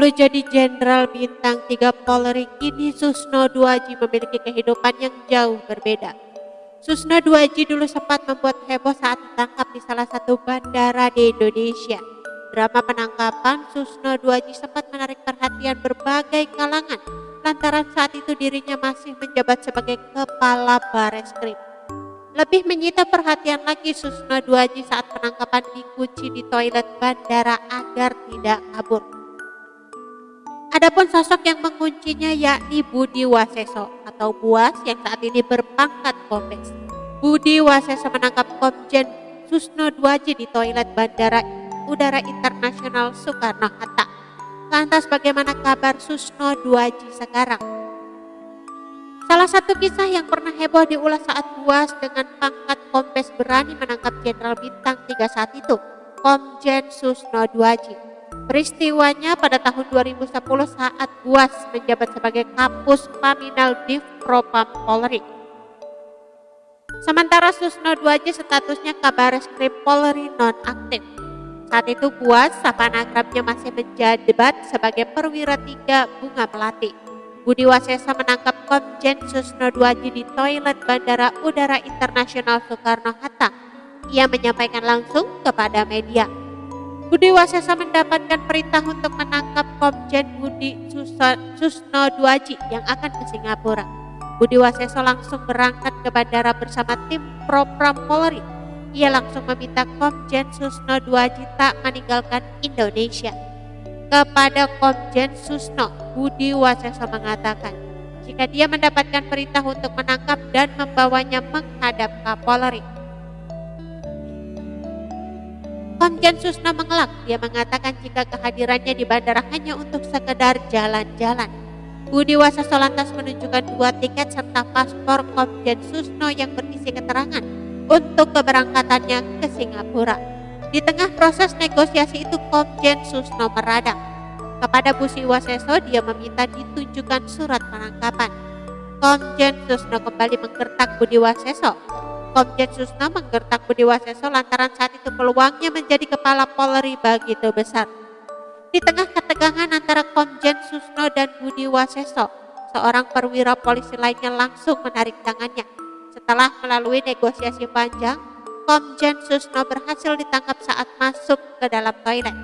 Dulu jadi Jenderal Bintang 3 Polri, kini Susno Duaji memiliki kehidupan yang jauh berbeda. Susno Duaji dulu sempat membuat heboh saat ditangkap di salah satu bandara di Indonesia. Drama penangkapan Susno Duaji sempat menarik perhatian berbagai kalangan, lantaran saat itu dirinya masih menjabat sebagai Kepala Bareskrim. Lebih menyita perhatian lagi Susno Duaji saat penangkapan dikunci di toilet bandara agar tidak kabur. Adapun sosok yang menguncinya yakni Budi Waseso atau Buas yang saat ini berpangkat Kombes. Budi Waseso menangkap Komjen Susno Duaji di toilet Bandara Udara Internasional Soekarno-Hatta. Lantas bagaimana kabar Susno Duaji sekarang? Salah satu kisah yang pernah heboh diulas saat Buas dengan pangkat Kombes berani menangkap Jenderal Bintang 3 saat itu, Komjen Susno Duaji. Peristiwanya pada tahun 2010 saat Buas menjabat sebagai Kapus Paminal Div Propam Polri. Sementara Susno Duaji statusnya Kabareskrim Polri nonaktif. Saat itu Buas, sapaan akrabnya masih menjabat sebagai Perwira 3 Bunga Melati. Budi Waseso menangkap Komjen Susno Duaji di toilet Bandara Udara Internasional Soekarno-Hatta. Ia menyampaikan langsung kepada media. Budi Waseso mendapatkan perintah untuk menangkap Komjen Budi Susno Duaji yang akan ke Singapura. Budi Waseso langsung berangkat ke bandara bersama tim Propam Polri. Ia langsung meminta Komjen Susno Duaji tak meninggalkan Indonesia. Kepada Komjen Susno, Budi Waseso mengatakan jika dia mendapatkan perintah untuk menangkap dan membawanya menghadap Kapolri. Komjen Susno mengelak. Dia mengatakan jika kehadirannya di bandara hanya untuk sekedar jalan-jalan. Budi Waseso lantas menunjukkan 2 tiket serta paspor Komjen Susno yang berisi keterangan untuk keberangkatannya ke Singapura. Di tengah proses negosiasi itu Komjen Susno meradang. Kepada Budi Waseso dia meminta ditunjukkan surat penangkapan. Komjen Susno kembali menggertak Budi Waseso. Komjen Susno menggertak Budi Waseso lantaran saat itu peluangnya menjadi Kepala Polri begitu besar. Di tengah ketegangan antara Komjen Susno dan Budi Waseso, seorang perwira polisi lainnya langsung menarik tangannya. Setelah melalui negosiasi panjang, Komjen Susno berhasil ditangkap saat masuk ke dalam toilet.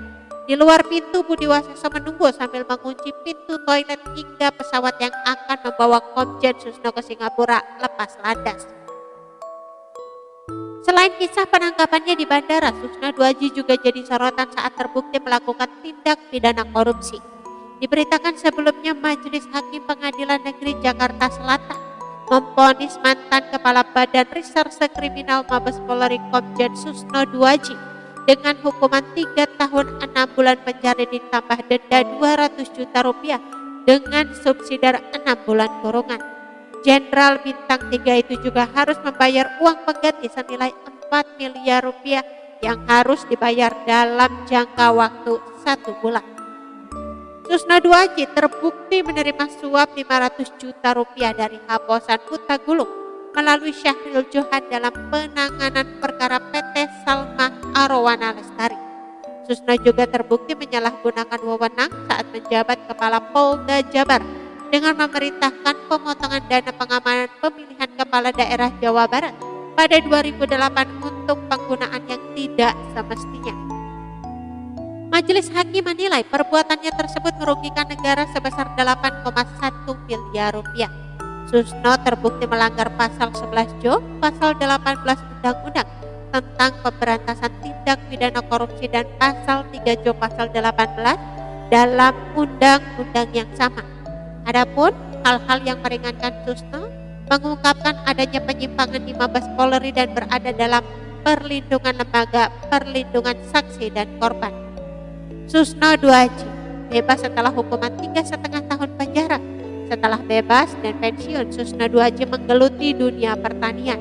Di luar pintu Budi Waseso menunggu sambil mengunci pintu toilet hingga pesawat yang akan membawa Komjen Susno ke Singapura lepas landas. Selain kisah penangkapannya di bandara, Susno Duaji juga jadi sorotan saat terbukti melakukan tindak pidana korupsi. Diberitakan sebelumnya Majelis Hakim Pengadilan Negeri Jakarta Selatan memvonis mantan Kepala Badan Reserse Kriminal Mabes Polri Komjen Susno Duaji dengan hukuman 3 tahun 6 bulan penjara ditambah denda 200 juta rupiah dengan subsidiar 6 bulan kurungan. Jenderal Bintang 3 itu juga harus membayar uang pengganti senilai 4 miliar rupiah yang harus dibayar dalam jangka waktu 1 bulan. Susno Duaji terbukti menerima suap 500 juta rupiah dari Habosan Hutagulung melalui Syahril Johan dalam penanganan perkara PT Salma Arowana Lestari. Susno juga terbukti menyalahgunakan wewenang saat menjabat Kepala Polda Jabar dengan memerintahkan pemotongan dana pengamanan pemilihan kepala daerah Jawa Barat pada 2008 untuk penggunaan yang tidak semestinya. Majelis Hakim menilai perbuatannya tersebut merugikan negara sebesar 8,1 miliar rupiah. Susno terbukti melanggar pasal 11 Jo, pasal 18 Undang-Undang tentang pemberantasan tindak pidana korupsi dan pasal 3 Jo pasal 18 dalam undang-undang yang sama. Adapun hal-hal yang meringankan Susno mengungkapkan adanya penyimpangan di Mabes Polri dan berada dalam perlindungan lembaga perlindungan saksi dan korban. Susno Duaji bebas setelah hukuman 3,5 tahun penjara. Setelah bebas dan pensiun, Susno Duaji menggeluti dunia pertanian.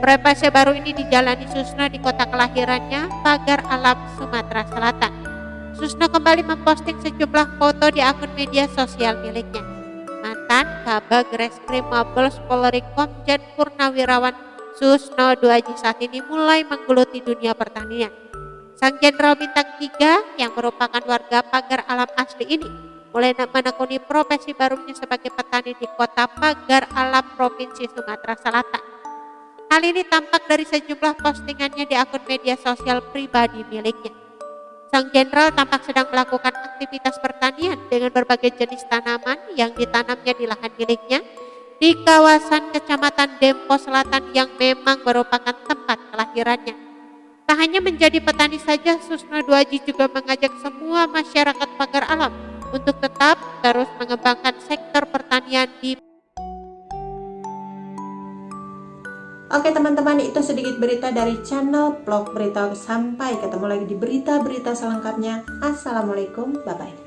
Profesi baru ini dijalani Susno di kota kelahirannya, Pagar Alam, Sumatera Selatan. Susno kembali memposting sejumlah foto di akun media sosial miliknya. Mantan Kabag Reskrim Mabes Polri Komjen Purnawirawan Susno Duaji saat ini mulai menggeluti dunia pertanian. Sang Jenderal Bintang 3 yang merupakan warga Pagar Alam asli ini mulai menekuni profesi barunya sebagai petani di kota Pagar Alam, Provinsi Sumatera Selatan. Hal ini tampak dari sejumlah postingannya di akun media sosial pribadi miliknya. Sang jenderal tampak sedang melakukan aktivitas pertanian dengan berbagai jenis tanaman yang ditanamnya di lahan miliknya di kawasan Kecamatan Dempo Selatan yang memang merupakan tempat kelahirannya. Tak hanya menjadi petani saja, Susno Duaji juga mengajak semua masyarakat Pagar Alam untuk tetap terus mengembangkan sektor pertanian di. Oke teman-teman, itu sedikit berita dari channel Vlog Berita. Sampai ketemu lagi di berita-berita selengkapnya. Assalamualaikum, bye-bye.